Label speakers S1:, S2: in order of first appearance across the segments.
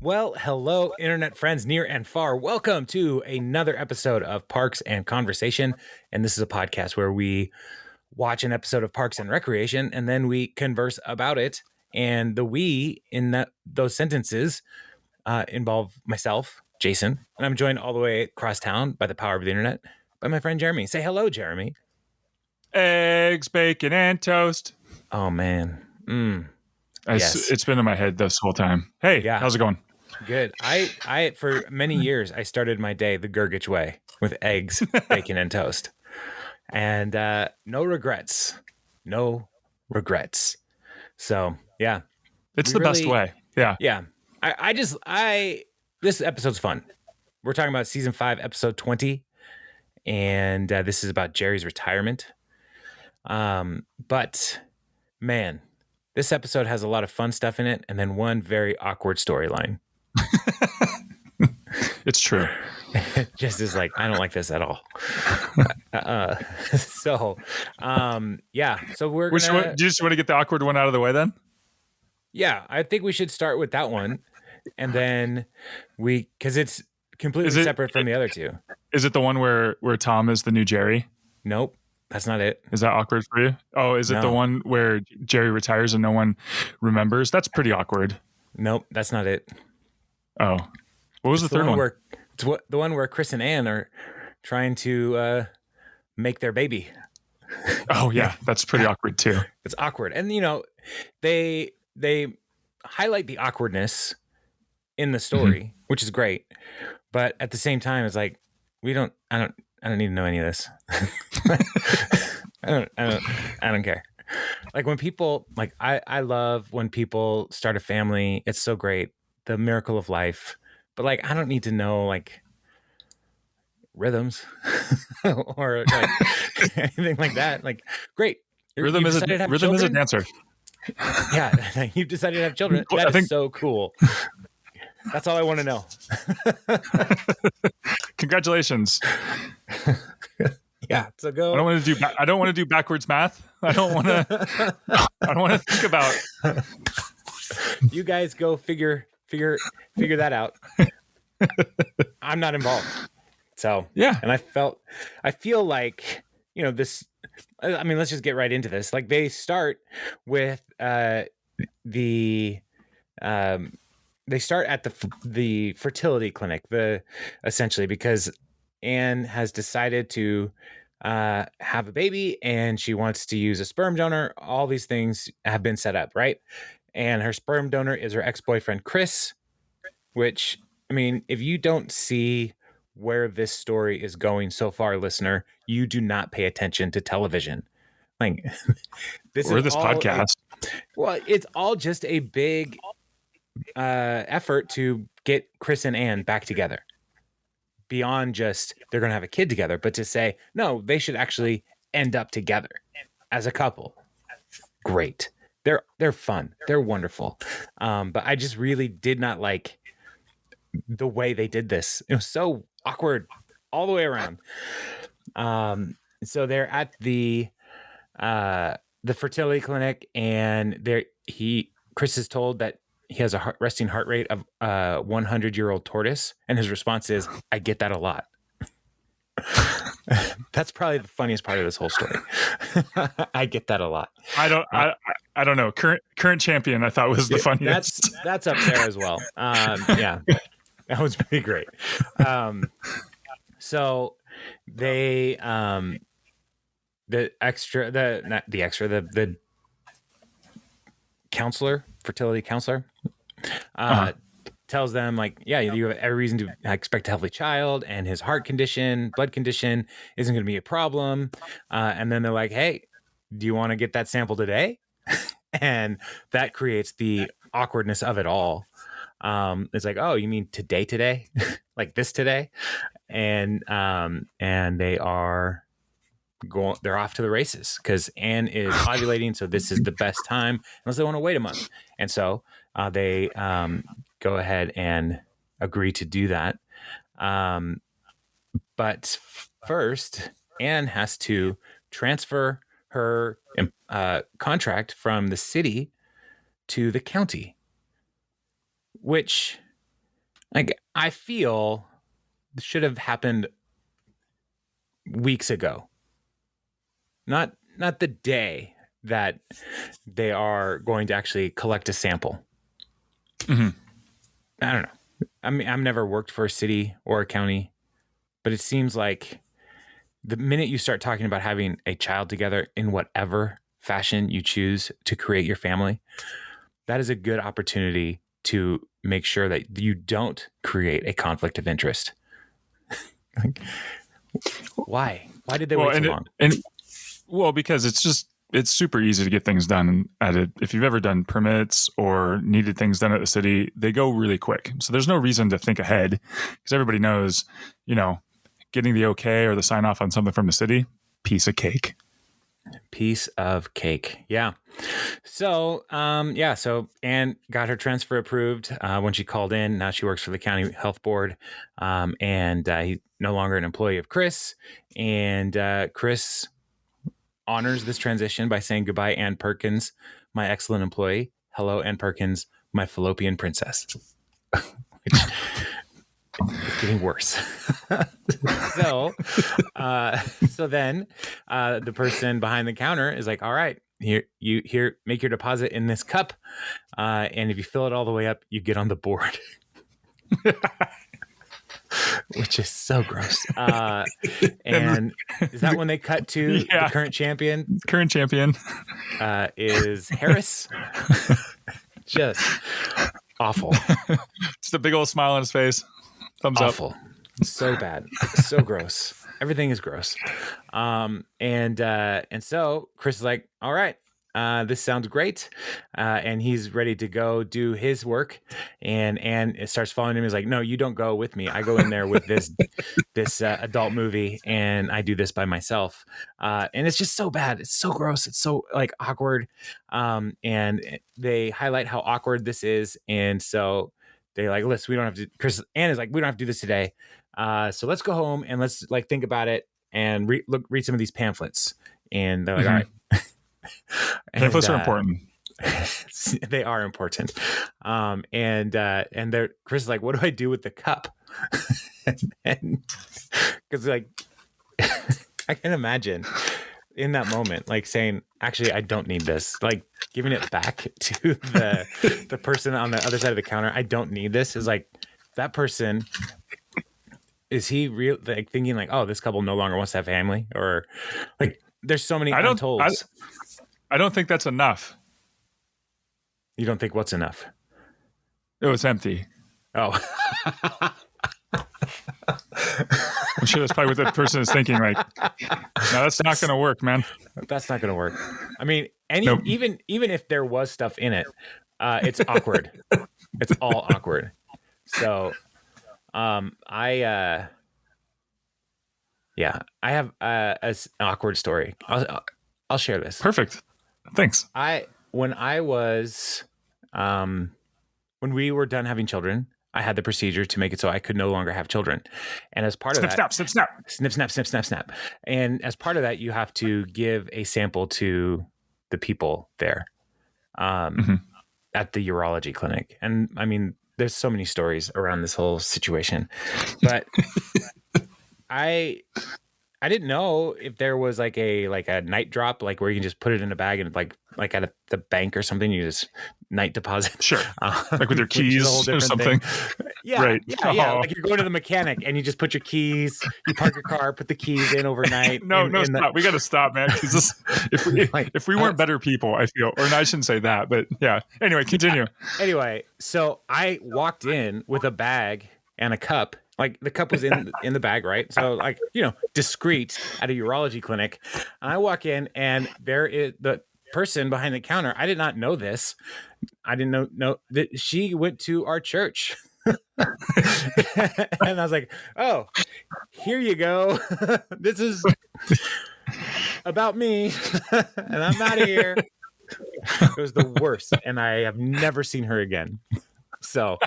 S1: Well, hello, internet friends near and far. Welcome to another episode of Parks and Conversation. And this is a podcast where we watch an episode of Parks and Recreation and then we converse about it. And the we in those sentences involve myself, Jason, and I'm joined all the way across town by the power of the internet by my friend Jeremy. Say hello, Jeremy.
S2: Eggs, bacon, and toast.
S1: Oh, man. Yes.
S2: It's been in my head this whole time. Hey,
S1: Yeah.
S2: How's it going?
S1: Good. I for many years I started my day the Gurgich way with eggs, bacon, and toast, and no regrets. So yeah,
S2: It's the best way. Yeah.
S1: Yeah. This episode's fun. We're talking about season 5, episode 20, and this is about Jerry's retirement. But man, this episode has a lot of fun stuff in it, and then one very awkward storyline.
S2: It's true.
S1: Just is like, I don't like this at all. So we're gonna...
S2: Do you just want to get the awkward one out of the way then?
S1: Yeah, I think we should start with that one, and then because it's completely separate from the other two.
S2: Is it the one where Tom is the new Jerry?
S1: Nope, that's not it.
S2: Is that awkward for you? Oh, is it the one where Jerry retires and no one remembers? That's pretty awkward.
S1: Nope, that's not it.
S2: Oh, what was the third one?
S1: The one where Chris and Ann are trying to make their baby.
S2: Oh yeah, that's pretty awkward too.
S1: It's awkward, and they highlight the awkwardness in the story, which is great. But at the same time, it's like I don't need to know any of this. I don't care. Like when people I love when people start a family. It's so great. The miracle of life. But I don't need to know rhythms or anything like that. Great.
S2: Rhythm is a dancer.
S1: Yeah. You've decided to have children. That is so cool. That's all I want to know.
S2: Congratulations.
S1: Yeah. So go.
S2: I don't want to do backwards math. I don't want to think about.
S1: You guys go figure that out. I'm not involved. So
S2: yeah.
S1: And I feel like, this, I mean, let's just get right into this. They start with they start at the fertility clinic, essentially because Anne has decided to have a baby and she wants to use a sperm donor. All these things have been set up, right? And her sperm donor is her ex-boyfriend, Chris, which, I mean, if you don't see where this story is going so far, listener, you do not pay attention to television. This
S2: podcast.
S1: Well, it's all just a big effort to get Chris and Anne back together. Beyond just they're going to have a kid together, but to say, no, they should actually end up together as a couple. Great. They're fun. They're wonderful. But I just really did not like the way they did this. It was so awkward all the way around. So they're at the fertility clinic, and Chris is told that he has a resting heart rate of 100-year-old tortoise, and his response is, "I get that a lot." That's probably the funniest part of this whole story. I get that a lot.
S2: I don't know. Current champion, I thought was the funniest.
S1: That's up there as well. Yeah, that was pretty great. So they the counselor, fertility counselor, tells them you have every reason to expect a healthy child, and his blood condition isn't going to be a problem. And then they're like, hey, do you want to get that sample today? And that creates the awkwardness of it all. It's like, oh, you mean today? Like this today? And they are they're off to the races because Anne is ovulating, so this is the best time unless they want to wait a month. And so they go ahead and agree to do that. But first, Anne has to transfer her contract from the city to the county, which Like, I feel this should have happened weeks ago. Not the day that they are going to actually collect a sample.
S2: Mm-hmm.
S1: I don't know. I mean, I've never worked for a city or a county, but it seems like the minute you start talking about having a child together in whatever fashion you choose to create your family, that is a good opportunity to make sure that you don't create a conflict of interest. Like, why? Why did they wait so long?
S2: Well, because it's super easy to get things done at it. If you've ever done permits or needed things done at the city, they go really quick. So there's no reason to think ahead because everybody knows, getting the okay or the sign off on something from the city, piece of cake.
S1: Piece of cake. Yeah. So, so Anne got her transfer approved when she called in. Now she works for the county health board, and he's no longer an employee of Chris. And Chris honors this transition by saying goodbye, Ann Perkins, my excellent employee. Hello, Ann Perkins, my fallopian princess. Which is getting worse. So then the person behind the counter is like, all right, here, make your deposit in this cup. And if you fill it all the way up, you get on the board. Which is so gross. And is that when they cut to the current champion?
S2: Current champion
S1: is Harris. Just awful.
S2: Just a big old smile on his face. Thumbs
S1: awful.
S2: up.
S1: So bad. So gross. Everything is gross. And so Chris is like, all right, this sounds great. And he's ready to go do his work. And it starts following him. He's like, no, you don't go with me. I go in there with this adult movie and I do this by myself. And it's just so bad. It's so gross. It's so like awkward. And they highlight how awkward this is. And so they're like, listen, we don't have to, Anne is like, we don't have to do this today. So let's go home and let's like think about it and read some of these pamphlets. And they're like, all right.
S2: Pamphlets are important.
S1: They are important. And they're Chris is like, what do I do with the cup? and because like I can imagine in that moment, like saying, actually, I don't need this, like giving it back to the person on the other side of the counter. I don't need this is like that person. Is he real like thinking like, oh, this couple no longer wants to have family, or like there's so many untolds.
S2: I don't think that's enough.
S1: You don't think what's enough?
S2: It was empty.
S1: Oh.
S2: I'm sure that's probably what that person is thinking. Like, no, that's not going to work, man.
S1: That's not going to work. I mean, even if there was stuff in it, it's awkward. It's all awkward. So, I have an awkward story. I'll share this.
S2: Perfect. Thanks.
S1: When we were done having children, I had the procedure to make it so I could no longer have children. And as part of that, snip. And as part of that, you have to give a sample to the people there at the urology clinic. And I mean, there's so many stories around this whole situation, but I didn't know if there was like a night drop, like where you can just put it in a bag and like at the bank or something, you just night deposit.
S2: Sure. Like with your keys or something.
S1: Yeah.
S2: Right.
S1: Yeah. Like you're going to the mechanic and you just put your keys, you park your car, put the keys in overnight.
S2: Stop. We got to stop, man. Because if we weren't better people, I feel, or no, I shouldn't say that, but yeah. Anyway, continue.
S1: Anyway, so I walked in with a bag and a cup. Like the cup was in the bag, right? So like, discreet at a urology clinic. And I walk in and there is the person behind the counter. I did not know this. I didn't know that she went to our church. And I was like, oh, here you go. This is about me. And I'm out of here. It was the worst. And I have never seen her again. So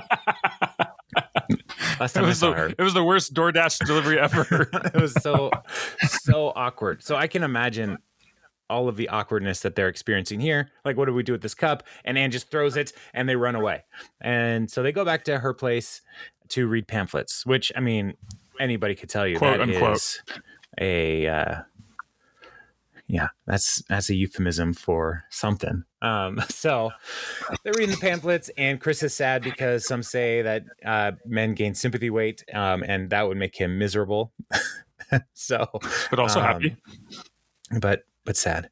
S1: last time I saw her,
S2: it was the worst DoorDash delivery ever.
S1: It was so awkward. So I can imagine all of the awkwardness that they're experiencing here. Like, what do we do with this cup? And Anne just throws it and they run away. And so they go back to her place to read pamphlets, which, I mean, anybody could tell you
S2: Quote
S1: that
S2: unquote.
S1: is a that's a euphemism for something. So they're reading the pamphlets, and Chris is sad because some say that men gain sympathy weight, and that would make him miserable. So,
S2: But also happy.
S1: but sad.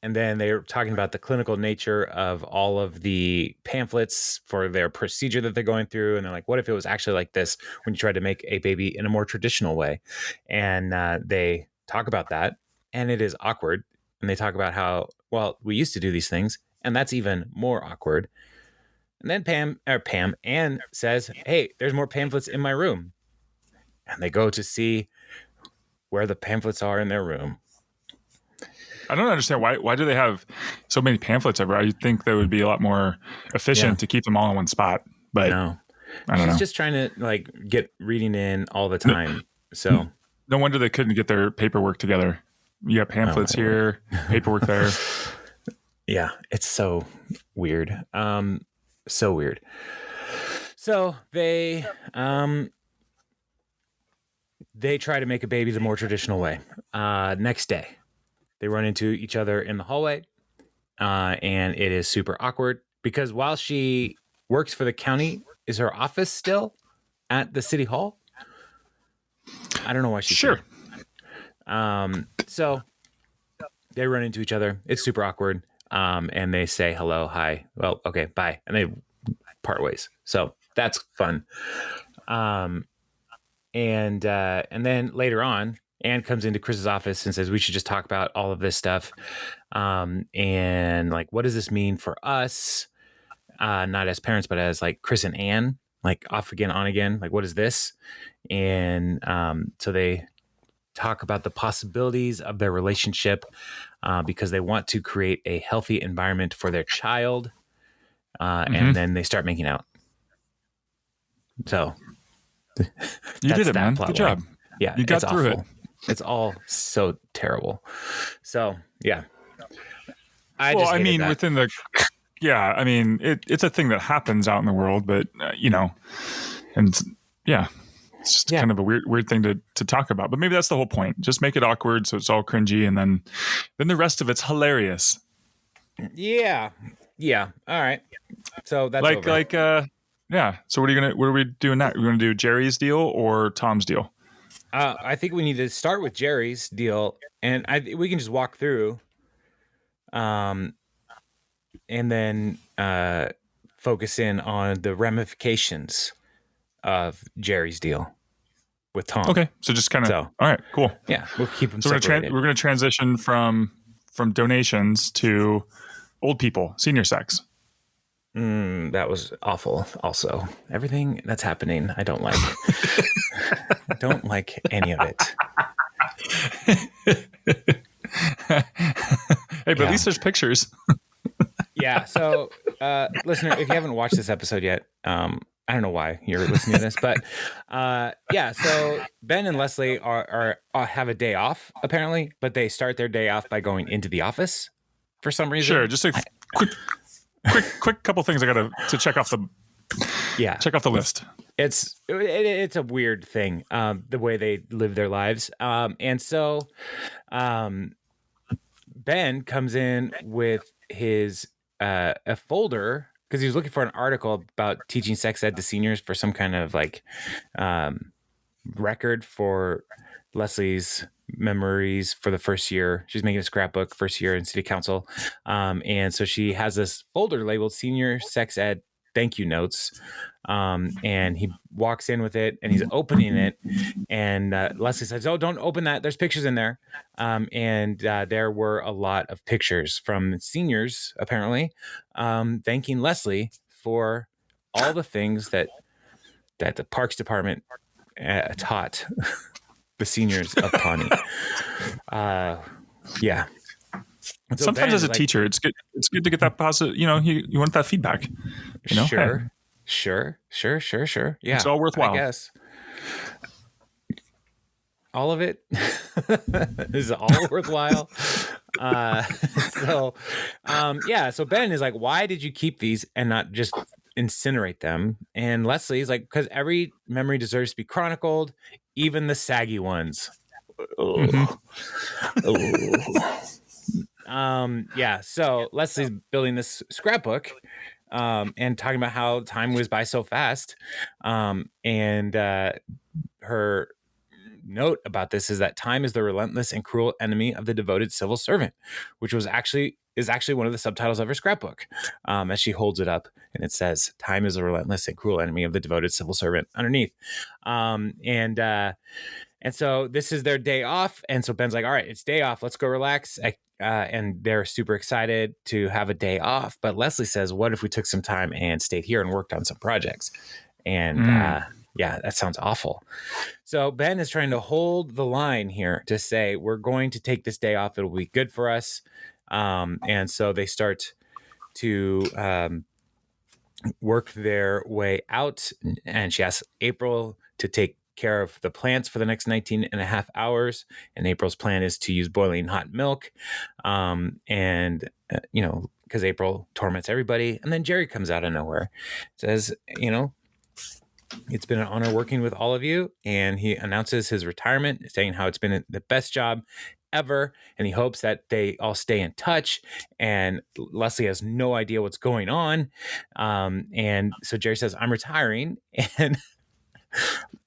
S1: And then they're talking about the clinical nature of all of the pamphlets for their procedure that they're going through. And they're like, what if it was actually like this when you tried to make a baby in a more traditional way? And they talk about that, and it is awkward. And they talk about how, well, we used to do these things, and that's even more awkward. And then Anne says, hey, there's more pamphlets in my room. And they go to see where the pamphlets are in their room.
S2: I don't understand why do they have so many pamphlets ever? I think that would be a lot more efficient to keep them all in one spot. But
S1: no,
S2: I don't know.
S1: She's just trying to like get reading in all the time. So
S2: no wonder they couldn't get their paperwork together. You got pamphlets here, paperwork there.
S1: Yeah, it's so weird. So weird. So they try to make a baby the more traditional way. Next day, they run into each other in the hallway, and it is super awkward because while she works for the county, is her office still at the city hall? I don't know why she's
S2: sure.
S1: So they run into each other. It's super awkward. And they say hello, hi. Well, okay, bye, and they part ways. So that's fun. And then later on, Anne comes into Chris's office and says, we should just talk about all of this stuff. And like, what does this mean for us? Not as parents, but as like Chris and Anne, like off again, on again. Like, what is this? And so they talk about the possibilities of their relationship because they want to create a healthy environment for their child. And then they start making out. So
S2: you did it, man. Good job.
S1: Yeah,
S2: you got through
S1: awful. It's all so terrible. So yeah,
S2: within the it's a thing that happens out in the world, but and yeah, it's just kind of a weird thing to talk about. But maybe that's the whole point. Just make it awkward so it's all cringy, and then the rest of it's hilarious.
S1: Yeah. All right. So that's
S2: So what are we doing now? We're gonna do Jerry's deal or Tom's deal?
S1: I think we need to start with Jerry's deal, and we can just walk through, and then focus in on the ramifications of Jerry's deal with Tom.
S2: Okay, so just kind of all right, cool.
S1: Yeah, we'll keep them.
S2: So we're going to transition from donations to old people, senior sex.
S1: That was awful. Also, everything that's happening, I don't like. I don't like any of it.
S2: Hey, but at least there's pictures.
S1: Yeah. So, listener, if you haven't watched this episode yet, I don't know why you're listening to this, but so Ben and Leslie are have a day off apparently, but they start their day off by going into the office for some reason.
S2: Sure, just a quick couple things I got to check off the list.
S1: It's a weird thing, the way they live their lives, and so Ben comes in with his a folder because he was looking for an article about teaching sex ed to seniors for some kind of like record for Leslie's memories for the first year. She's making a scrapbook first year in city council. And so she has this folder labeled senior sex ed thank you notes. And he walks in with it and he's opening it. And Leslie says, oh, don't open that. There's pictures in there. And there were a lot of pictures from seniors, apparently, thanking Leslie for all the things that the Parks Department taught the seniors of Pawnee. Yeah.
S2: So sometimes as a teacher, it's good to get that positive, you want that feedback.
S1: Sure. Yeah.
S2: It's all worthwhile.
S1: I guess. All of it is all worthwhile. So Ben is like, why did you keep these and not just incinerate them. And Leslie's like, because every memory deserves to be chronicled, even the saggy ones.
S2: Mhm.
S1: Yeah. So Leslie's building this scrapbook, and talking about how time goes by so fast. And her note about this is that time is the relentless and cruel enemy of the devoted civil servant, which is actually one of the subtitles of her scrapbook, as she holds it up, and it says, "Time is a relentless and cruel enemy of the devoted civil servant" underneath. And so this is their day off, and so Ben's like, "All right, it's day off. Let's go relax." And they're super excited to have a day off. But Leslie says, "What if we took some time and stayed here and worked on some projects?" And yeah, that sounds awful. So Ben is trying to hold the line here to say, we're going to take this day off. It'll be good for us. And so they start to work their way out. And she asks April to take care of the plants for the next 19 and a half hours. And April's plan is to use boiling hot milk. Because April torments everybody. And then Jerry comes out of nowhere, says, "It's been an honor working with all of you." And he announces his retirement, saying how it's been the best job ever. And he hopes that they all stay in touch. And Leslie has no idea what's going on. And so Jerry says, "I'm retiring." And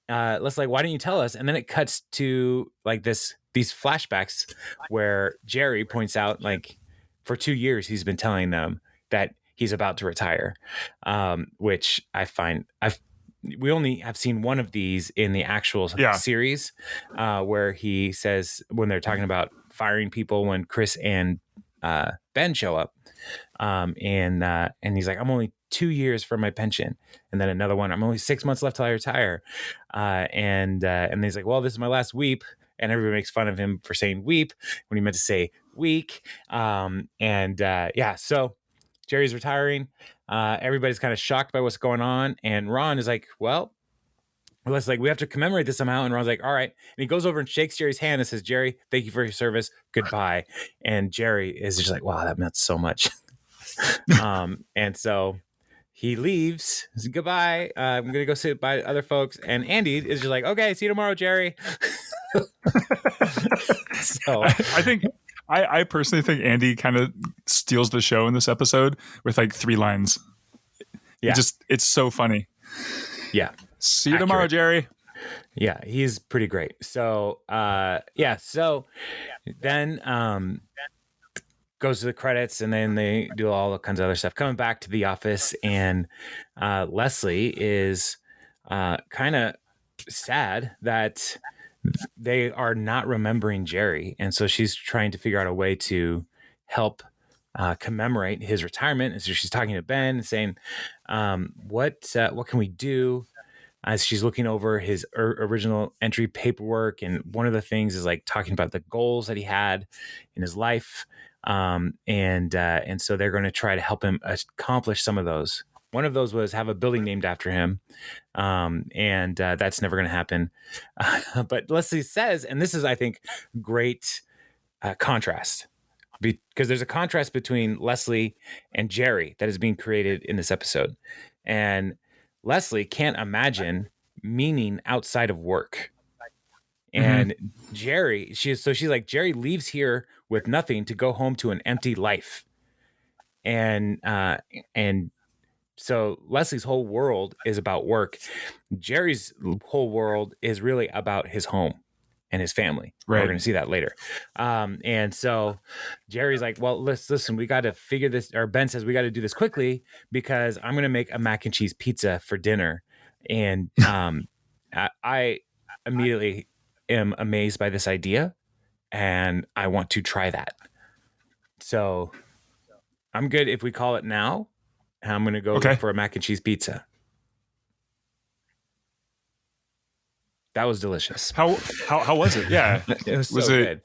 S1: Leslie's like, "Why didn't you tell us?" And then it cuts to like these flashbacks where Jerry points out, like, for 2 years, he's been telling them that he's about to retire, which I find we only have seen one of these in the actual series, where he says, when they're talking about firing people, when Chris and Ben show up, and he's like, "I'm only 2 years from my pension." And then another one, "I'm only 6 months left till I retire." And he's like, "Well, this is my last weep." And everybody makes fun of him for saying weep when he meant to say week. So Jerry's retiring. Everybody's kind of shocked by what's going on. And Ron is like, "Well, let's we have to commemorate this somehow." And Ron's like, "All right." And he goes over and shakes Jerry's hand and says, "Jerry, thank you for your service. Goodbye." And Jerry is just like, "Wow, that meant so much." And so he leaves. He says, "Goodbye. I'm going to go sit by other folks." And Andy is just like, "Okay, see you tomorrow, Jerry." So
S2: I personally think Andy kind of steals the show in this episode with like 3 lines.
S1: Yeah.
S2: It's so funny.
S1: Yeah.
S2: "See you tomorrow, Jerry."
S1: Yeah, he's pretty great. So, so then goes to the credits, and then they do all kinds of other stuff. Coming back to the office, and Leslie is kind of sad that they are not remembering Jerry. And so she's trying to figure out a way to help commemorate his retirement. And so she's talking to Ben and saying, what can we do? As she's looking over his original entry paperwork. And one of the things is like talking about the goals that he had in his life. And so they're going to try to help him accomplish some of those. One of those was have a building named after him. And that's never going to happen. But Leslie says, and this is, I think, great contrast, because there's a contrast between Leslie and Jerry that is being created in this episode. And Leslie can't imagine meaning outside of work. And Jerry, she's like, Jerry leaves here with nothing to go home to an empty life. And so Leslie's whole world is about work. Jerry's whole world is really about his home and his family. Right. We're going to see that later. And so Jerry's like, "Well, listen, we got to figure this," or Ben says, "We got to do this quickly because I'm going to make a mac and cheese pizza for dinner." And I immediately am amazed by this idea, and I want to try that. So I'm good if we call it now. I'm going to go for a mac and cheese pizza. That was delicious.
S2: How was it? Yeah.
S1: It was so good.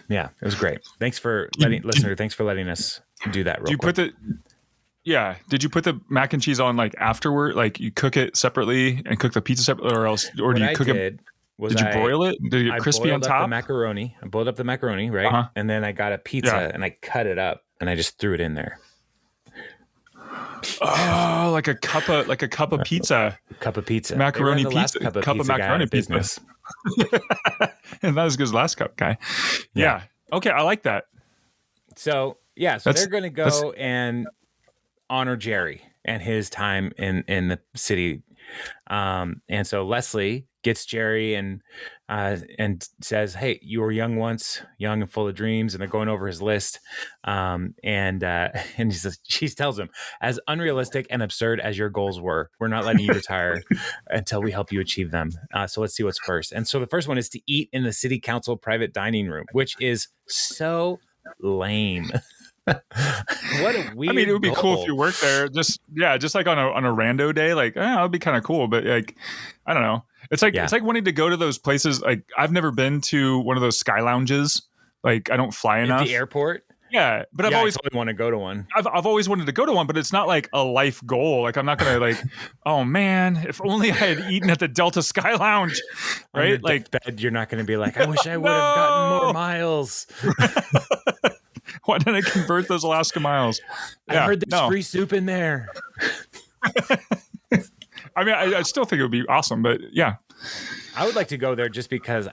S1: Yeah, it was great. Thanks for letting us do that real quick.
S2: Did you put the mac and cheese on like afterward? Like you cook it separately and cook the pizza separately, or do you cook it? Did you broil it? Did it get crispy on top?
S1: I boiled up the macaroni, right? Uh-huh. And then I got a pizza and I cut it up and I just threw it in there.
S2: Oh, like a cup of pizza,
S1: Cup of pizza.
S2: macaroni
S1: They ran the last
S2: pizza,
S1: cup of
S2: cup of
S1: pizza guy out
S2: macaroni
S1: of
S2: pizza.
S1: business.
S2: And not as good as last cup guy. Yeah. Okay, I like that.
S1: So they're going to go and honor Jerry and his time in the city. And so Leslie gets Jerry and says, "Hey, you were young once, young and full of dreams." And they're going over his list. And she tells him, "As unrealistic and absurd as your goals were, we're not letting you retire until we help you achieve them. So let's see what's first." And so the first one is to eat in the city council private dining room, which is so lame. What a weird.
S2: I mean, it would be
S1: goal.
S2: cool if you worked there. Just like on a rando day. Like, it would be kind of cool. But like, I don't know. It's like wanting to go to those places. Like, I've never been to one of those sky lounges. Like, I don't fly enough.
S1: At the airport.
S2: Yeah, but I've always
S1: totally want to go to one.
S2: I've always wanted to go to one, but it's not like a life goal. Like, I'm not gonna like, oh man, if only I had eaten at the Delta Sky Lounge, right?
S1: On your
S2: like,
S1: deathbed, you're not going to be like, I wish I would have gotten more miles.
S2: Why didn't I convert those Alaska miles?
S1: I heard there's free soup in there.
S2: I mean, I still think it would be awesome, but yeah.
S1: I would like to go there just because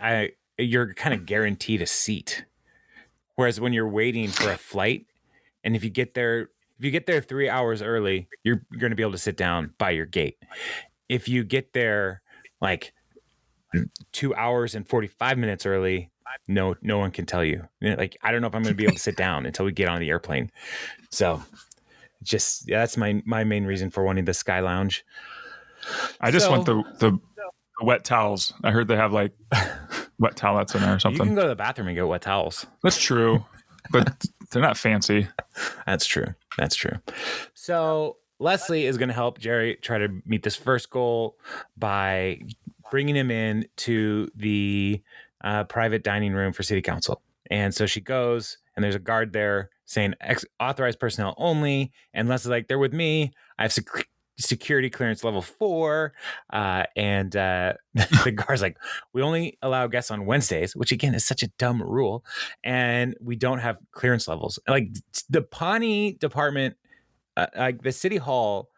S1: you're kind of guaranteed a seat. Whereas when you're waiting for a flight, and if you get there 3 hours early, you're going to be able to sit down by your gate. If you get there like 2 hours and 45 minutes early, no one can tell you. Like, I don't know if I'm going to be able to sit down until we get on the airplane. So that's my main reason for wanting the Sky Lounge.
S2: I just want the wet towels. I heard they have like wet towelettes in there or something.
S1: You can go to the bathroom and get wet towels.
S2: That's true, but they're not fancy.
S1: That's true. So Leslie is going to help Jerry try to meet this first goal by bringing him in to the private dining room for city council. And so she goes, and there's a guard there saying authorized personnel only. And Leslie's like, they're with me. I have security clearance level 4. And the guard's like, we only allow guests on Wednesdays, which again is such a dumb rule. And we don't have clearance levels. Like, the Pawnee department, like the city hall,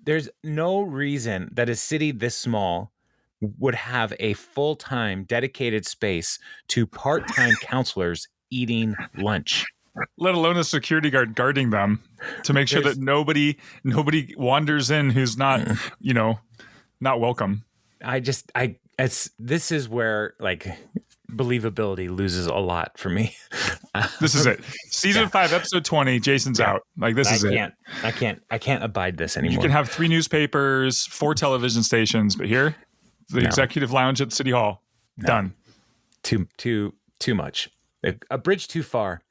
S1: there's no reason that a city this small would have a full-time dedicated space to part-time counselors eating lunch,
S2: let alone a security guard guarding them to make sure that nobody wanders in who's not, not welcome.
S1: This is where like believability loses a lot for me.
S2: This is it. Season 5, episode 20, Jason's out. Like, this is it.
S1: I can't abide this anymore.
S2: You can have 3 newspapers, 4 television stations, but here, the executive lounge at City Hall. No. Done.
S1: Too much. A bridge too far.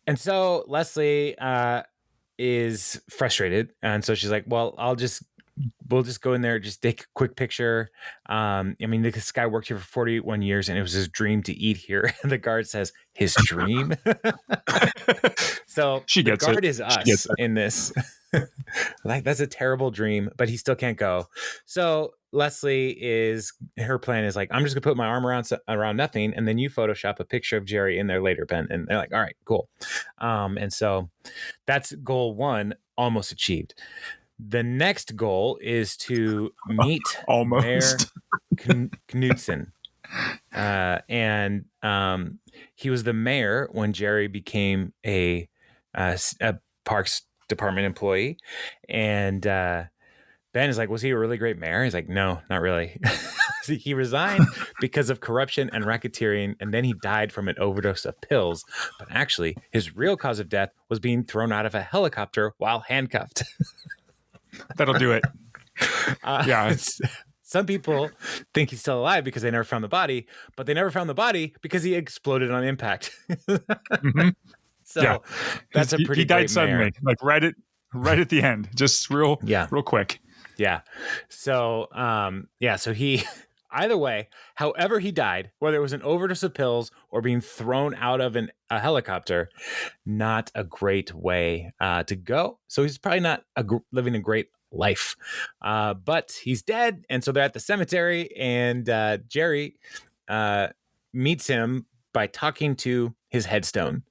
S1: And so Leslie is frustrated, and so she's like, "Well, we'll just go in there, just take a quick picture." I mean, this guy worked here for 41 years, and it was his dream to eat here. And the guard says, "His dream." So the guard is us in this. Like, that's a terrible dream, but he still can't go. So her plan is like, I'm just gonna put my arm around nothing, and then you Photoshop a picture of Jerry in there later, Ben. And they're like, all right, cool. And so that's goal 1 almost achieved. The next goal is to meet Mayor Knudsen. And he was the mayor when Jerry became a Parks Department employee. And Ben is like, was he a really great mayor? He's like, no, not really. He resigned because of corruption and racketeering, and then he died from an overdose of pills. But actually, his real cause of death was being thrown out of a helicopter while handcuffed.
S2: That'll do it. Yeah.
S1: Some people think he's still alive because they never found the body, but they never found the body because he exploded on impact. Mm-hmm. So that's a pretty.
S2: He died suddenly, like right at the end, just real quick.
S1: Yeah. So so he either way, however he died, whether it was an overdose of pills or being thrown out of a helicopter, not a great way to go. So he's probably not living a great life. But he's dead, and so they're at the cemetery, and Jerry meets him by talking to his headstone,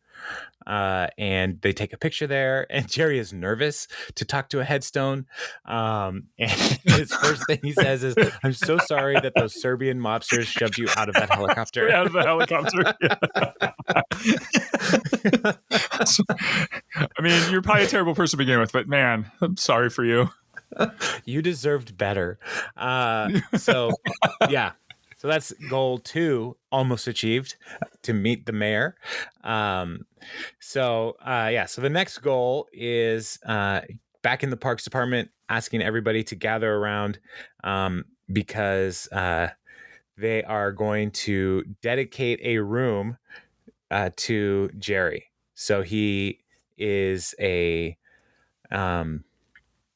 S1: and they take a picture there. And Jerry is nervous to talk to a headstone. And his first thing he says is, "I'm so sorry that those Serbian mobsters shoved you out of that helicopter."
S2: Out of the helicopter. I mean, you're probably a terrible person to begin with, but man, I'm sorry for you.
S1: You deserved better. So that's goal 2, almost achieved, to meet the mayor. So the next goal is back in the Parks Department, asking everybody to gather around because they are going to dedicate a room to Jerry. So he is not going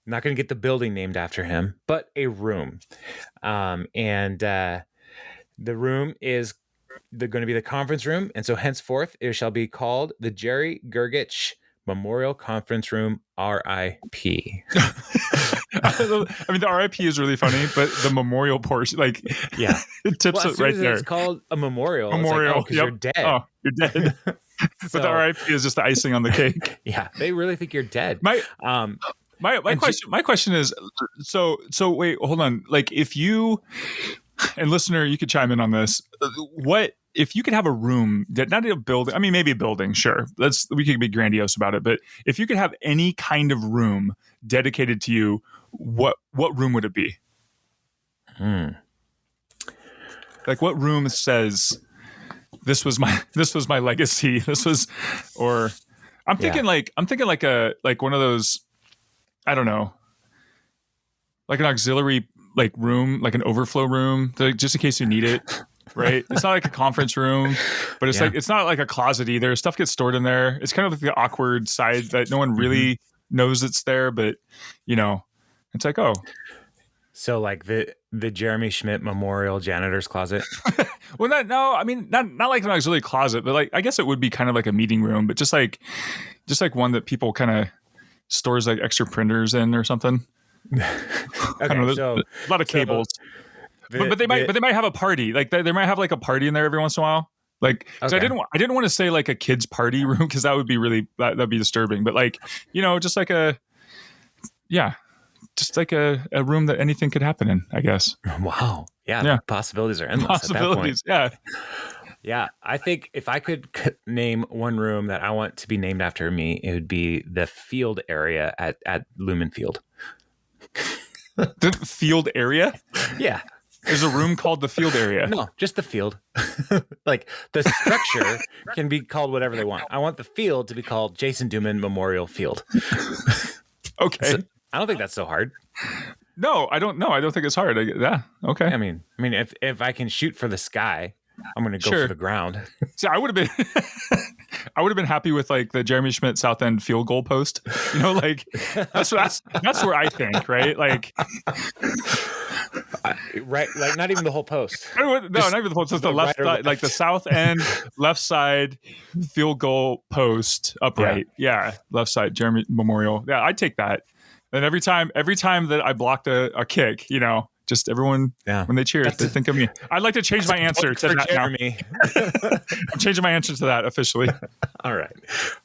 S1: to get the building named after him, but a room. And the room is going to be the conference room. And so henceforth, it shall be called the Jerry Gergich Memorial Conference Room, R.I.P.
S2: I mean, the RIP is really funny, but the memorial portion, like,
S1: yeah,
S2: it tips it right there.
S1: It's called a memorial.
S2: Memorial,
S1: because you're dead.
S2: Oh, you're dead. But the RIP is just the icing on the cake.
S1: Yeah, they really think you're dead.
S2: My question is, so wait, hold on. Like, if you, and listener, you could chime in on this. What if you could have a room that, not a building? I mean, maybe a building, sure. We could be grandiose about it. But if you could have any kind of room dedicated to you, what room would it be? Like, what room says this was my legacy? I'm thinking like one of those, I don't know, like an auxiliary like room, like an overflow room, just in case you need it. Right? It's not like a conference room, but it's like, it's not like a closet either. Stuff gets stored in there. It's kind of like the awkward side that no one really knows it's there, but it's like, oh.
S1: So like the Jeremy Schmidt Memorial Janitor's Closet.
S2: Well, not like an auxiliary closet, but like, I guess it would be kind of like a meeting room, but just like one that people kind of stores like extra printers in or something.
S1: Okay,
S2: so a lot of cables. But they might have a party. Like they might have like a party in there every once in a while. Like, okay. I didn't want to say like a kid's party room because that would be that'd be disturbing. But like, just like a room that anything could happen in, I guess.
S1: Wow. Yeah. The possibilities are endless.
S2: Possibilities.
S1: At that point. Yeah. I think if I could name one room that I want to be named after me, it would be the field area at Lumen Field.
S2: The field area?
S1: Yeah.
S2: There's a room called the field area.
S1: No, just the field. Like the structure can be called whatever they want. I want the field to be called Jason Duman Memorial Field.
S2: Okay.
S1: So, I don't think that's so hard.
S2: No, I don't know. I don't think it's hard. Yeah. Okay.
S1: I mean, if I can shoot for the sky, I'm going to go for the ground.
S2: So I would have been happy with like the Jeremy Schmidt South End field goal post. Like that's where I think, right? Like,
S1: right, like not even the whole post.
S2: No, not even the post. Just the left side, like the South End left side field goal post upright. Yeah, left side Jeremy Memorial. Yeah, I'd take that. And every time that I blocked a kick, just everyone when they cheer, they think of me. I'd like to change my answer to that
S1: Jeremy.
S2: now. I'm changing my answer to that officially. All
S1: right.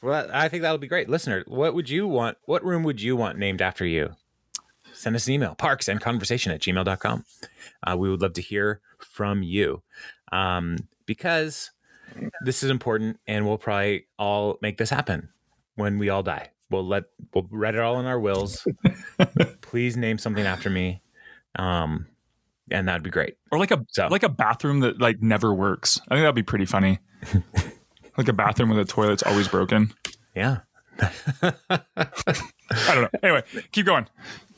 S1: Well, I think that'll be great. Listener, what room would you want named after you? Send us an email, parksandconversation@gmail.com. We would love to hear from you because this is important and we'll probably all make this happen when we all die. We'll write it all in our wills. Please name something after me. And that'd be great.
S2: Or like a bathroom that like never works. I think that'd be pretty funny. Like a bathroom with a toilet's always broken.
S1: Yeah.
S2: I don't know. Anyway, keep going.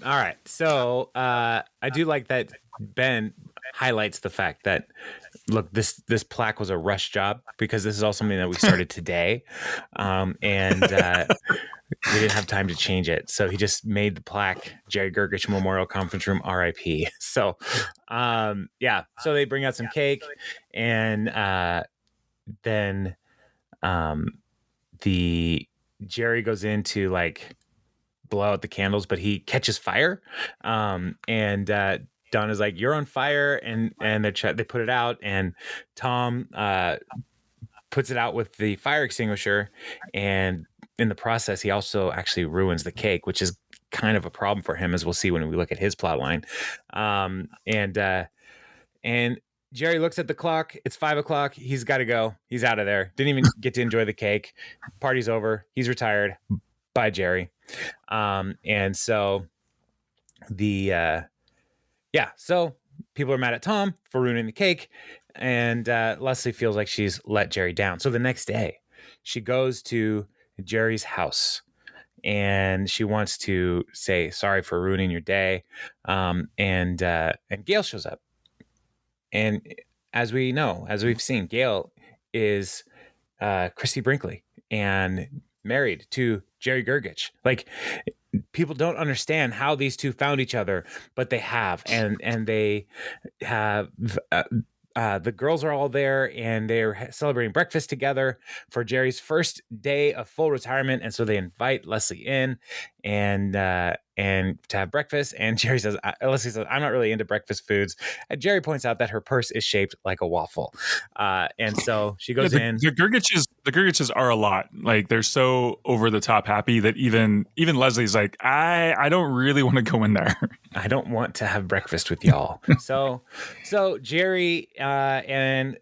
S1: All right. So I do like that Ben highlights the fact that, look, this plaque was a rush job because this is all something that we started today. And we didn't have time to change it. So he just made the plaque Jerry Gergich Memorial Conference Room RIP. So, so they bring out some cake and then the Jerry goes in to like blow out the candles, but he catches fire. And Don is like, "You're on fire," and they put it out, and Tom puts it out with the fire extinguisher, and in the process, he also actually ruins the cake, which is kind of a problem for him, as we'll see when we look at his plot line. And Jerry looks at the clock. It's 5:00. He's got to go. He's out of there. Didn't even get to enjoy the cake. Party's over. He's retired. Bye, Jerry. And so so people are mad at Tom for ruining the cake, and Leslie feels like she's let Jerry down. So the next day, she goes to Jerry's house, and she wants to say sorry for ruining your day. And Gail shows up, and as we've seen, Gail is Christy Brinkley and married to Jerry Gergich. Like, people don't understand how these two found each other, but they have, and they have. The girls are all there, and they're celebrating breakfast together for Jerry's first day of full retirement. And so they invite Leslie in, and to have breakfast. And Leslie says, I'm not really into breakfast foods. And Jerry points out that her purse is shaped like a waffle. And so she goes in.
S2: The Gergiches are a lot. Like, they're so over the top happy that even Leslie's like, I don't really want to go in there.
S1: I don't want to have breakfast with y'all. So Jerry and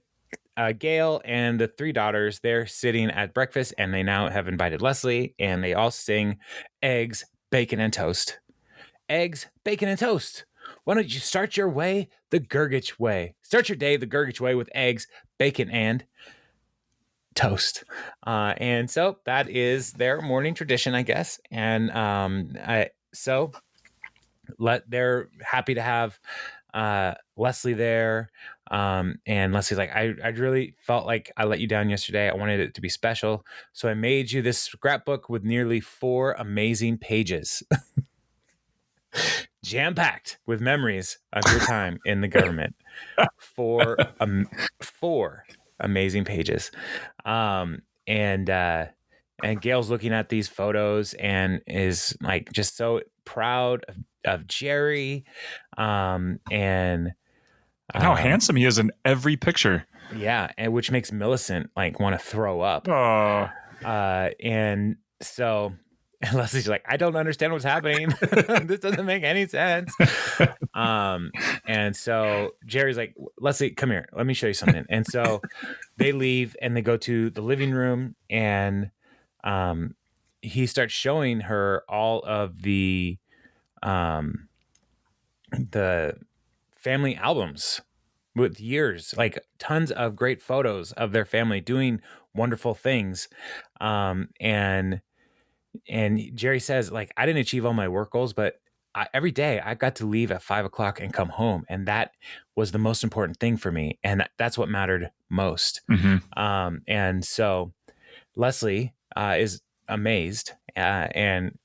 S1: Gail and the three daughters, they're sitting at breakfast, and they now have invited Leslie, and they all sing eggs, bacon, and toast. Eggs, bacon, and toast. Why don't you start your way the Gergich way? Start your day the Gergich way with eggs, bacon, and toast. And so that is their morning tradition, I guess. And they're happy to have Leslie there. And Leslie's like, I really felt like I let you down yesterday. I wanted it to be special. So I made you this scrapbook with nearly 4 amazing pages. Jam-packed with memories of your time in the government. 4 amazing pages. And Gail's looking at these photos and is like just so proud of Jerry. And
S2: how handsome he is in every picture.
S1: Yeah, and which makes Millicent like want to throw up.
S2: Oh.
S1: And so Leslie's like, I don't understand what's happening. This doesn't make any sense. And so Jerry's like, Leslie, come here. Let me show you something. And so they leave and they go to the living room, and he starts showing her all of the family albums with years, like tons of great photos of their family doing wonderful things. And Jerry says, like, I didn't achieve all my work goals, but every day I got to leave at 5:00 and come home. And that was the most important thing for me. And that's what mattered most.
S2: Mm-hmm.
S1: And so Leslie is amazed and,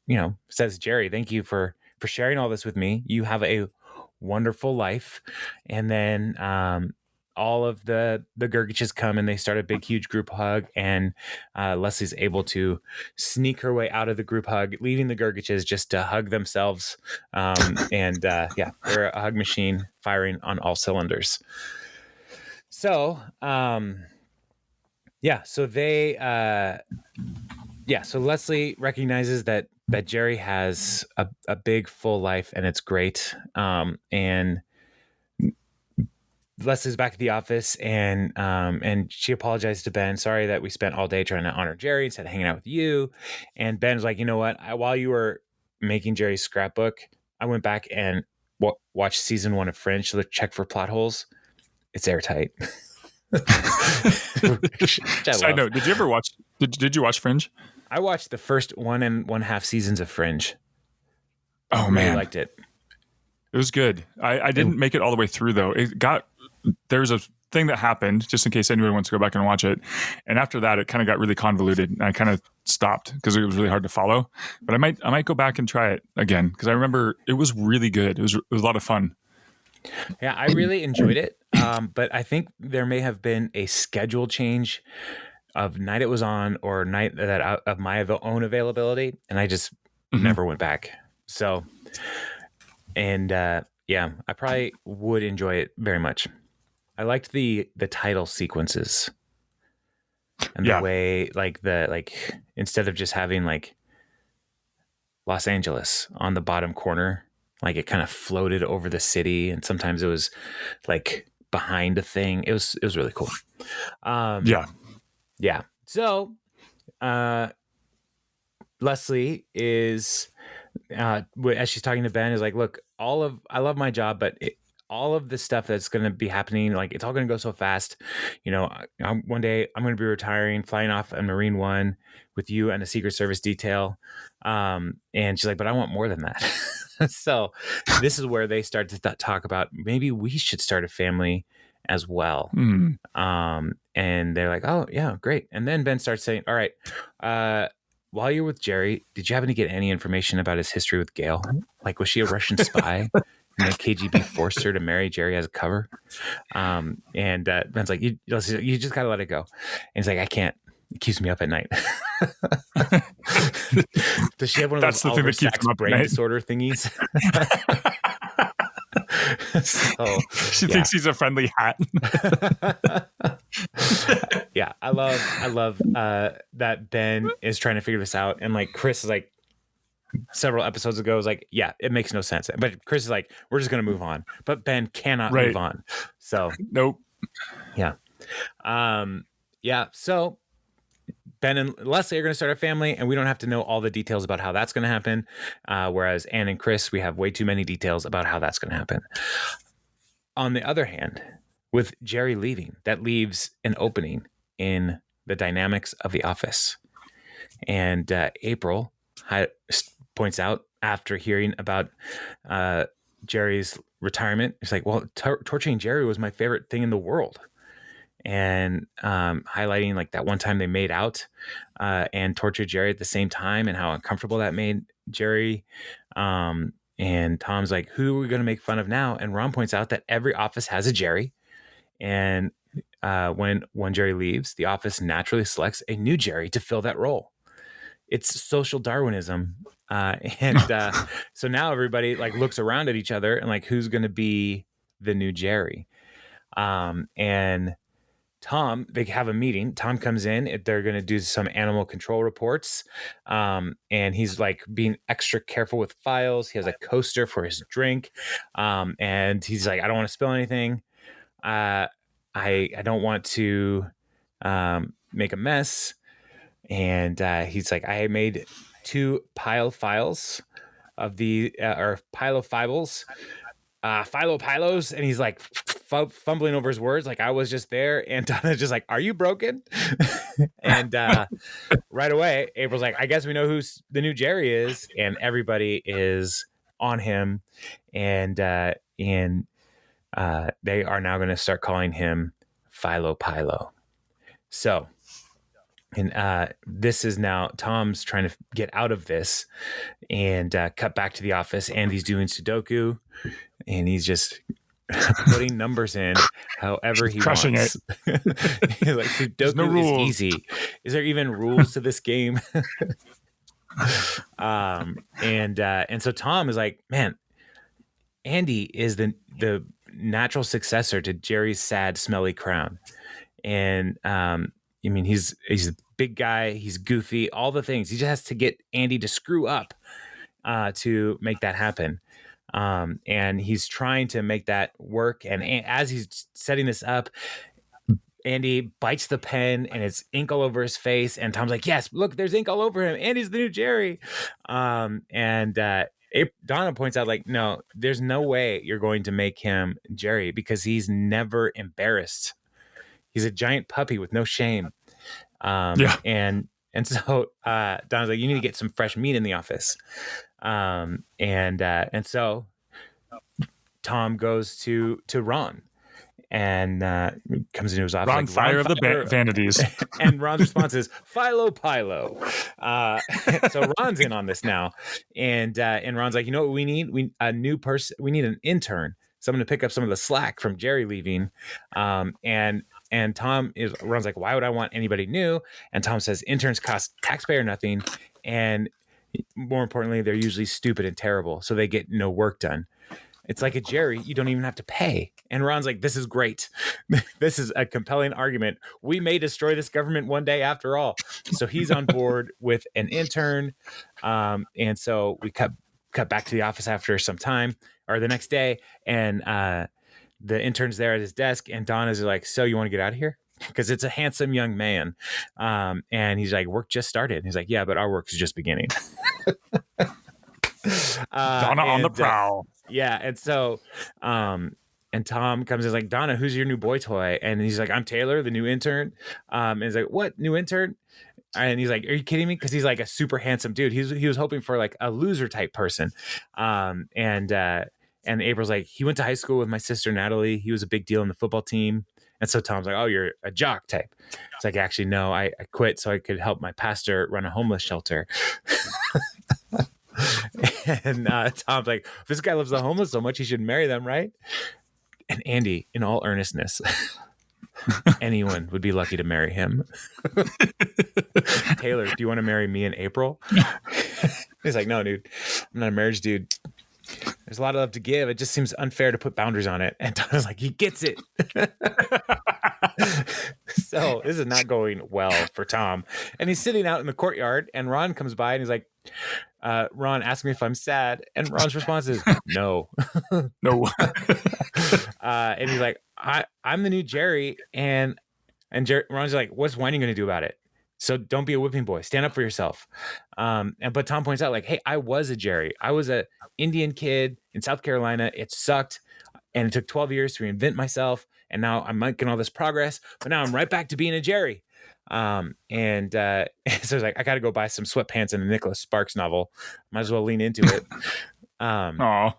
S1: says, Jerry, thank you for sharing all this with me. You have a wonderful life. And then all of the Gergiches come, and they start a big, huge group hug. And Leslie's able to sneak her way out of the group hug, leaving the Gergiches just to hug themselves. They're a hug machine firing on all cylinders. So, so Leslie recognizes that Jerry has a big, full life, and it's great. And Leslie's back at the office, and she apologized to Ben. Sorry that we spent all day trying to honor Jerry instead of hanging out with you. And Ben's like, you know what? While you were making Jerry's scrapbook, I went back and watched season 1 of Fringe to check for plot holes. It's airtight.
S2: Side note: Did you ever watch? Did you watch Fringe?
S1: I watched the first 1.5 seasons of Fringe.
S2: Oh,
S1: I really liked it.
S2: It was good. I didn't make it all the way through, though. There's a thing that happened, just in case anybody wants to go back and watch it. And after that, it kind of got really convoluted, and I kind of stopped because it was really hard to follow. But I might go back and try it again, because I remember it was really good. It was a lot of fun.
S1: Yeah, I really enjoyed it. But I think there may have been a schedule change of night it was on, or night that of my own availability, and I just never went back. So, and I probably would enjoy it very much. I liked the title sequences. and the way like instead of just having like Los Angeles on the bottom corner, like it kind of floated over the city, and sometimes it was like behind a thing. It was really cool. Yeah. So Leslie is as she's talking to Ben is like, look, I love my job, but all of the stuff that's going to be happening, like it's all going to go so fast. You know, one day I'm going to be retiring, flying off a Marine One with you and a Secret Service detail. And she's like, but I want more than that. So this is where they start to talk about maybe we should start a family as well. And they're like, oh yeah, great. And then Ben starts saying, all right, while you're with Jerry, did you happen to get any information about his history with Gail? Like, was she a Russian spy? And the KGB forced her to marry Jerry as a cover. And Ben's like, you just got to let it go. And he's like, I can't. It keeps me up at night. Does she have one of those Oliver Sacks brain disorder thingies? So,
S2: she thinks he's a friendly hat.
S1: Yeah, I love that Ben is trying to figure this out, and like Chris is like several episodes ago was like, yeah, it makes no sense, but Chris is like, we're just gonna move on, but Ben cannot move on. So
S2: nope.
S1: Yeah. So Ben and Leslie are going to start a family, and we don't have to know all the details about how that's going to happen. Whereas Anne and Chris, we have way too many details about how that's going to happen. On the other hand, with Jerry leaving, that leaves an opening in the dynamics of the office. And April points out, after hearing about Jerry's retirement, it's like, well, torturing Jerry was my favorite thing in the world. And highlighting like that one time they made out and tortured Jerry at the same time, and how uncomfortable that made Jerry. And Tom's like, who are we going to make fun of now? And Ron points out that every office has a Jerry. And when Jerry leaves, the office naturally selects a new Jerry to fill that role. It's social Darwinism. So now everybody like looks around at each other and like, who's going to be the new Jerry? And Tom, they have a meeting. Tom comes in. They're going to do some animal control reports. And he's like being extra careful with files. He has a coaster for his drink. And he's like, I don't want to spill anything. I don't want to make a mess. And he's like, I made 2 pile files of the or pilofibles. Philos, and he's like fumbling over his words like I was just there, and Donna's just like, are you broken? And right away April's like, I guess we know who the new Jerry is, and everybody is on him, and they are now going to start calling him Philo. So, and this is now Tom's trying to get out of this and cut back to the office. Andy's doing Sudoku, and he's just putting numbers in however he
S2: crushing
S1: wants. It. Like, Sudoku is easy. Is there even rules to this game? And so Tom is like, man, Andy is the natural successor to Jerry's sad, smelly crown. And I mean, he's a big guy. He's goofy, all the things. He just has to get Andy to screw up to make that happen. And he's trying to make that work. And as he's setting this up, Andy bites the pen and it's ink all over his face. And Tom's like, yes, look, there's ink all over him. Andy's the new Jerry. And Donna points out, like, no, there's no way you're going to make him Jerry because he's never embarrassed. He's a giant puppy with no shame. And so Donna's like, you need to get some fresh meat in the office. And so Tom goes to Ron and comes into his office.
S2: Ron, like, fire of the vanities.
S1: And Ron's response is Philo. So Ron's in on this now. And Ron's like, you know what we need? We a new person. We need an intern, someone to pick up some of the slack from Jerry leaving. And Ron's like, why would I want anybody new? And Tom says, interns cost taxpayer nothing. And more importantly, they're usually stupid and terrible. So they get no work done. It's like a Jerry. You don't even have to pay. And Ron's like, this is great. This is a compelling argument. We may destroy this government one day after all. So he's on board with an intern. And so we cut back to the office after some time, or the next day. And the intern's there at his desk. And Donna's like, so you want to get out of here? Because it's a handsome young man. And he's like, work just started. And he's like, yeah, but our work is just beginning.
S2: Donna on the prowl.
S1: Yeah. And so, and Tom comes and is like, Donna, who's your new boy toy? And he's like, I'm Taylor, the new intern. And he's like, what, new intern? And he's like, are you kidding me? Because he's like a super handsome dude. He was hoping for like a loser type person. And April's like, he went to high school with my sister Natalie. He was a big deal in the football team. And so Tom's like, oh, you're a jock type. It's like, actually, no, I quit so I could help my pastor run a homeless shelter. And Tom's like, this guy loves the homeless so much, he should marry them, right? And Andy, in all earnestness, anyone would be lucky to marry him. Taylor, do you want to marry me in April? He's like, no, dude, I'm not a marriage dude. There's a lot of love to give. It just seems unfair to put boundaries on it. And Donna's like, he gets it. So this is not going well for Tom. And he's sitting out in the courtyard, and Ron comes by and he's like, Ron asked me if I'm sad. And Ron's response is, no.
S2: No.
S1: And he's like, I'm the new Jerry. And Ron's like, what's whining going to do about it? So don't be a whipping boy. Stand up for yourself. But Tom points out, like, hey, I was a Jerry. I was a Indian kid in South Carolina. It sucked. And it took 12 years to reinvent myself. And now I'm making all this progress. But now I'm right back to being a Jerry. So it's like, I got to go buy some sweatpants and a Nicholas Sparks novel. Might as well lean into it.
S2: Aw.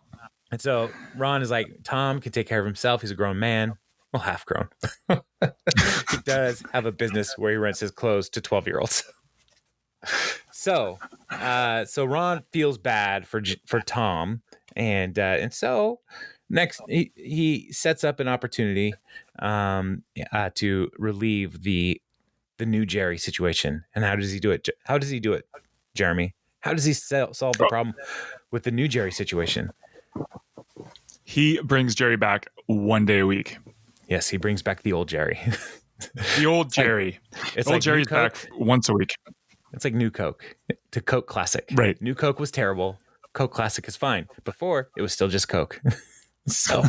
S1: And so Ron is like, Tom can take care of himself. He's a grown man. Well, half grown. He does have a business where he rents his clothes to 12-year-olds. So Ron feels bad for Tom, and so next he sets up an opportunity to relieve the new Jerry situation. And how does he do it? How does he do it, Jeremy? How does he solve the problem with the new Jerry situation?
S2: He brings Jerry back one day a week.
S1: Yes, he brings back the old Jerry.
S2: The old Jerry. Old
S1: like
S2: Jerry's back once a week.
S1: It's like New Coke to Coke Classic.
S2: Right.
S1: New Coke was terrible. Coke Classic is fine. Before, it was still just Coke. So,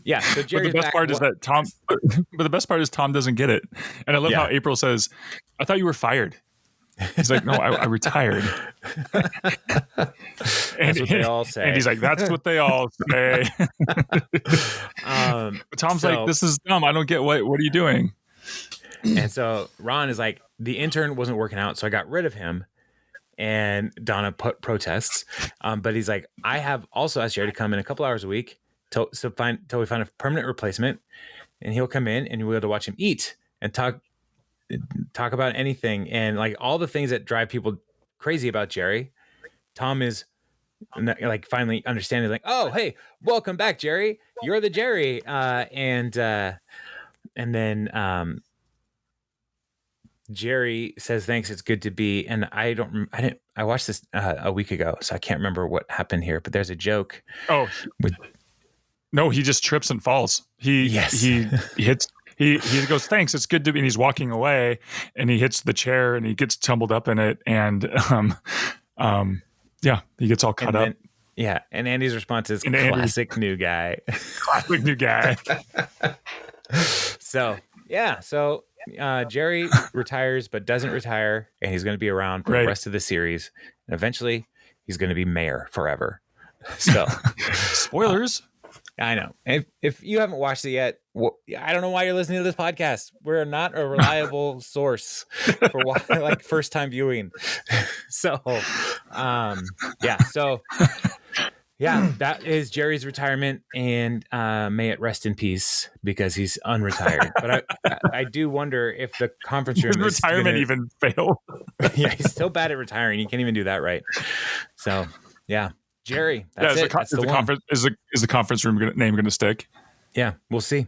S1: yeah. So Jerry's
S2: but the best part is that Tom. But the best part is Tom doesn't get it, and I love how April says, "I thought you were fired." He's like, "No, I retired."
S1: That's what they all say.
S2: And he's like, "That's what they all say." But Tom's like, "This is dumb. I don't get what are you doing?"
S1: And so Ron is like, the intern wasn't working out, so I got rid of him. And Donna protests, but he's like, I have also asked Jerry to come in a couple hours a week till we find a permanent replacement, and he'll come in and we'll be able to watch him eat and talk about anything, and like all the things that drive people crazy about Jerry. Tom is like finally understanding, like, oh, hey, welcome back, Jerry. You're the Jerry, and then Jerry says, thanks, it's good to be. And I watched this a week ago, so I can't remember what happened here, but there's a joke.
S2: Oh, no, he just trips and falls. He hits, he goes, thanks, it's good to be. And he's walking away and he hits the chair and he gets tumbled up in it. And, he gets all cut up.
S1: Yeah. And Andy's response is classic new guy.
S2: Classic new guy.
S1: So Jerry retires, but doesn't retire, and he's going to be around for the rest of the series. And eventually, he's going to be mayor forever. So,
S2: spoilers.
S1: I know. If you haven't watched it yet, I don't know why you're listening to this podcast. We're not a reliable source for like first time viewing. So, that is Jerry's retirement, and may it rest in peace because he's unretired. But I do wonder if the conference room
S2: is retirement even failed.
S1: Yeah, he's still bad at retiring. He can't even do that right. So, yeah, Jerry. That's it. That's the
S2: conference. Is the conference room name going to stick?
S1: Yeah, we'll see,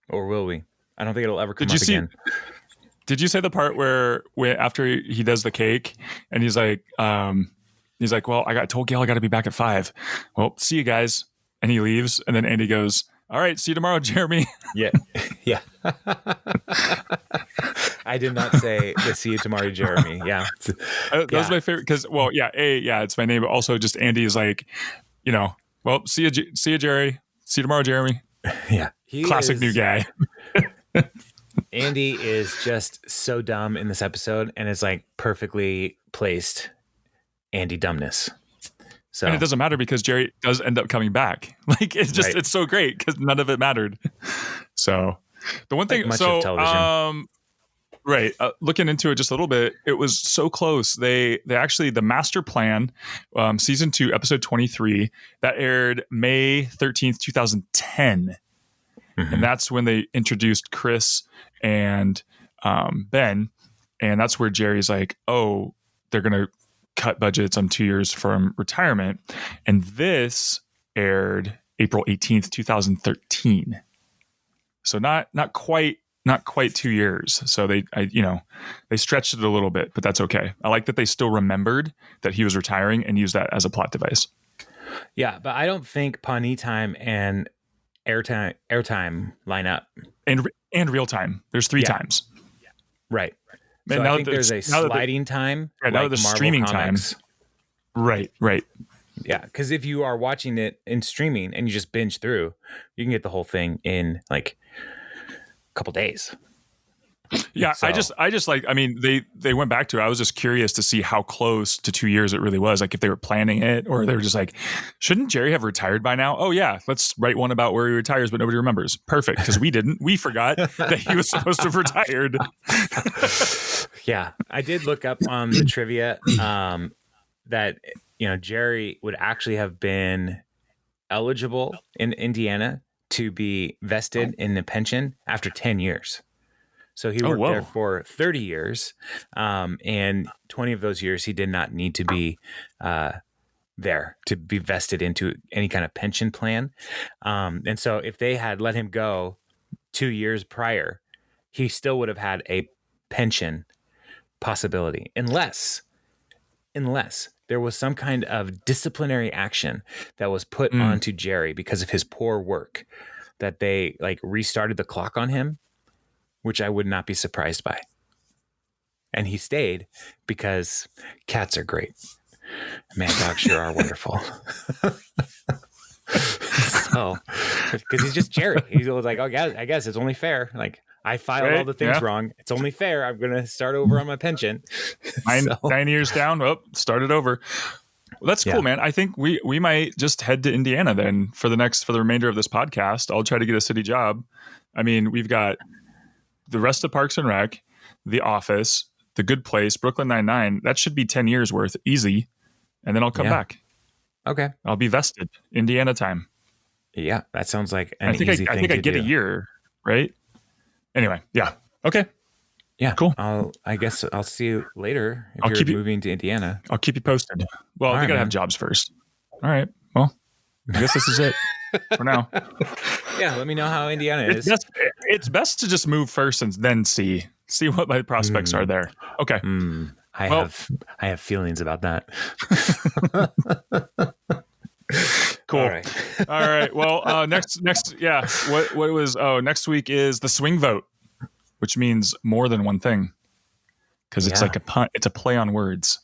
S1: or will we? I don't think it'll ever come up again.
S2: Did you say the part where after he does the cake and he's like, well, I told Gail I got to be back at 5. Well, see you guys. and he leaves, and then Andy goes, "All right, see you tomorrow, Jeremy."
S1: Yeah. Yeah. I did not say the see you tomorrow, Jeremy. Yeah.
S2: That was my favorite because, well, yeah, it's my name, but also just Andy is like, well, see you, Jerry. See you tomorrow, Jeremy.
S1: Yeah.
S2: Classic new guy.
S1: Andy is just so dumb in this episode, and it's like perfectly placed Andy dumbness. So,
S2: and it doesn't matter because Jerry does end up coming back. Like it's just It's so great because none of it mattered. So the one thing,
S1: much of television.
S2: Right. Looking into it just a little bit, it was so close. They actually, the master plan, season 2, episode 23, that aired May 13th, 2010. Mm-hmm. And that's when they introduced Chris and Ben. And that's where Jerry's like, oh, they're going to cut budgets on 2 years from retirement. And this aired April 18th, 2013. So not quite 2 years. So they stretched it a little bit, but that's okay. I like that they still remembered that he was retiring and used that as a plot device.
S1: Yeah, but I don't think Pawnee time and airtime line up.
S2: And real time. There's 3 times.
S1: Right. So I think there's a sliding time.
S2: Right, now the streaming
S1: Comics.
S2: time. Right.
S1: Yeah, because if you are watching it in streaming and you just binge through, you can get the whole thing in like a couple days.
S2: Yeah, so. I just like, I mean, they went back to it. I was just curious to see how close to 2 years it really was. Like if they were planning it, or they were just like, shouldn't Jerry have retired by now? Oh yeah, let's write one about where he retires, but nobody remembers. Perfect, because we didn't. We forgot that he was supposed to have retired.
S1: Yeah, I did look up on the trivia that Jerry would actually have been eligible in Indiana to be vested in the pension after 10 years. So he worked there for 30 years, and 20 of those years he did not need to be there to be vested into any kind of pension plan. And so if they had let him go 2 years prior, he still would have had a pension possibility, unless there was some kind of disciplinary action that was put onto Jerry because of his poor work, that they like restarted the clock on him, which I would not be surprised by. And he stayed because cats are great. Man, dogs sure are wonderful. So, because he's just Jerry. He's like, oh, yeah, I guess it's only fair. Like, I filed all the things wrong. It's only fair. I'm going to start over on my pension.
S2: 9 years down. Oh, start it over. Well, that's cool, man. I think we might just head to Indiana then for the remainder of this podcast. I'll try to get a city job. I mean, we've got the rest of Parks and Rec, The Office, The Good Place, Brooklyn Nine-Nine. That should be 10 years worth, easy. And then I'll come back.
S1: Okay.
S2: I'll be vested. Indiana time.
S1: Yeah, that sounds like an easy thing to do.
S2: I think I get a year, right? Anyway, yeah. Okay.
S1: Yeah.
S2: Cool.
S1: I guess I'll see you later if you're moving to Indiana.
S2: I'll keep you posted. Well, we got to have jobs first. All right. Well, I guess this is it for now.
S1: Yeah, let me know how Indiana is.
S2: It's best to just move first and then see what my prospects are there. Okay.
S1: I have feelings about that.
S2: Cool. All right. Well, next, yeah. What was? Oh, next week is the swing vote, which means more than one thing, because it's like a pun. It's a play on words.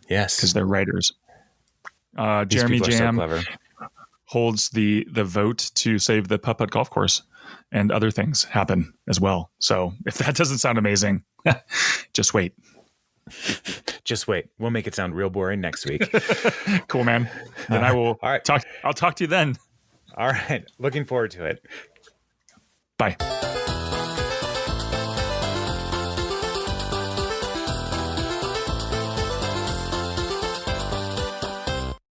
S1: Yes,
S2: because they're writers. Jeremy Jam holds the vote to save the Putt-Putt golf course, and other things happen as well. So if that doesn't sound amazing, just wait.
S1: Just wait. We'll make it sound real boring next week.
S2: Cool, man. Then I will I'll talk to you then.
S1: All right. Looking forward to it.
S2: Bye.